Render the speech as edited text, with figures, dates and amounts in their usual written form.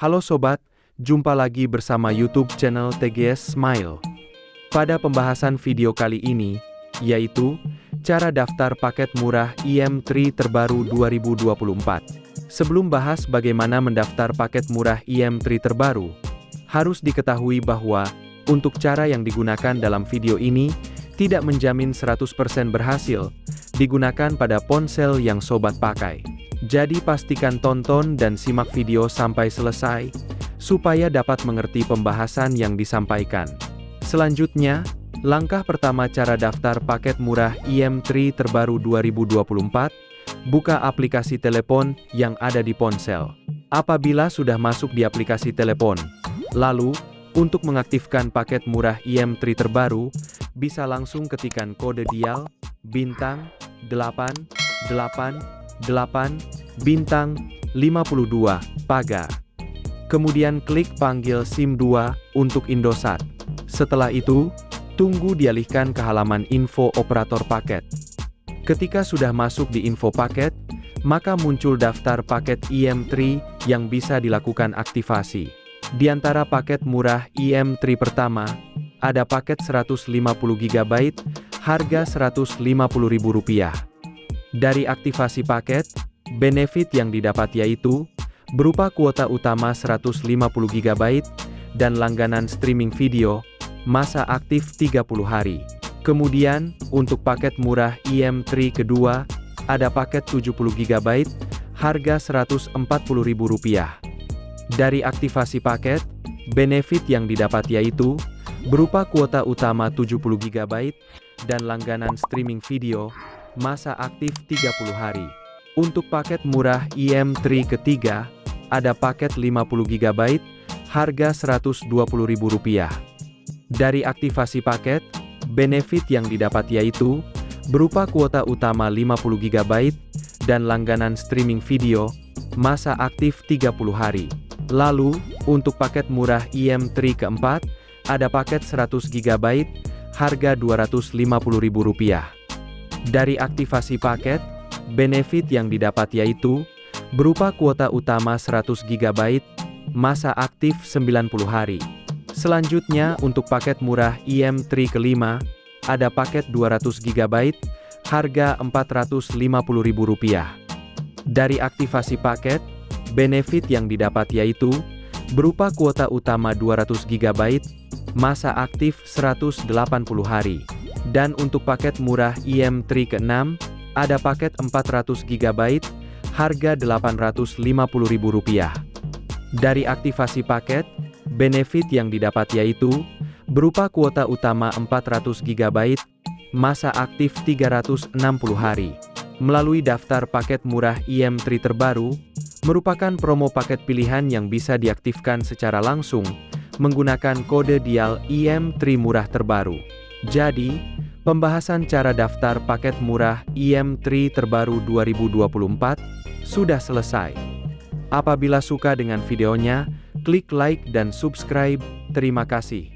Halo sobat, jumpa lagi bersama YouTube channel TGS Smile. Pada pembahasan video kali ini, yaitu cara daftar paket murah IM3 terbaru 2024. Sebelum bahas bagaimana mendaftar paket murah IM3 terbaru, harus diketahui bahwa untuk cara yang digunakan dalam video ini tidak menjamin 100% berhasil digunakan pada ponsel yang sobat pakai. Jadi pastikan tonton dan simak video sampai selesai, supaya dapat mengerti pembahasan yang disampaikan. Selanjutnya, langkah pertama cara daftar paket murah IM3 terbaru 2024, buka aplikasi telepon yang ada di ponsel. Apabila sudah masuk di aplikasi telepon, lalu, untuk mengaktifkan paket murah IM3 terbaru, bisa langsung ketikkan kode dial, bintang, 888, bintang, 52, pagar. Kemudian klik panggil SIM 2 untuk Indosat. Setelah itu, tunggu dialihkan ke halaman info operator paket. Ketika sudah masuk di info paket, maka muncul daftar paket IM3 yang bisa dilakukan aktivasi. Di antara paket murah IM3 pertama, ada paket 150 GB, harga Rp150.000. Dari aktivasi paket, benefit yang didapat yaitu, berupa kuota utama 150 GB, dan langganan streaming video, masa aktif 30 hari. Kemudian, untuk paket murah IM3 kedua, ada paket 70 GB, harga Rp140.000. Dari aktivasi paket, benefit yang didapat yaitu, berupa kuota utama 70 GB, dan langganan streaming video, masa aktif 30 hari. Untuk paket murah IM3 ketiga, ada paket 50 GB, harga Rp120.000. Dari aktivasi paket, benefit yang didapat yaitu, berupa kuota utama 50 GB, dan langganan streaming video, masa aktif 30 hari. Lalu, untuk paket murah IM3 keempat, ada paket 100 GB, harga Rp250.000. Dari aktivasi paket, benefit yang didapat yaitu, berupa kuota utama 100 GB, masa aktif 90 hari. Selanjutnya, untuk paket murah IM3 kelima, ada paket 200 GB, harga Rp450.000. Dari aktivasi paket, benefit yang didapat yaitu, berupa kuota utama 200 GB, masa aktif 180 hari. Dan untuk paket murah IM3 ke-6, ada paket 400 GB, harga Rp850.000. Dari aktivasi paket, benefit yang didapat yaitu, berupa kuota utama 400 GB, masa aktif 360 hari. Melalui daftar paket murah IM3 terbaru, merupakan promo paket pilihan yang bisa diaktifkan secara langsung, menggunakan kode dial IM3 murah terbaru. Jadi, pembahasan cara daftar paket murah IM3 terbaru 2024 sudah selesai. Apabila suka dengan videonya, klik like dan subscribe. Terima kasih.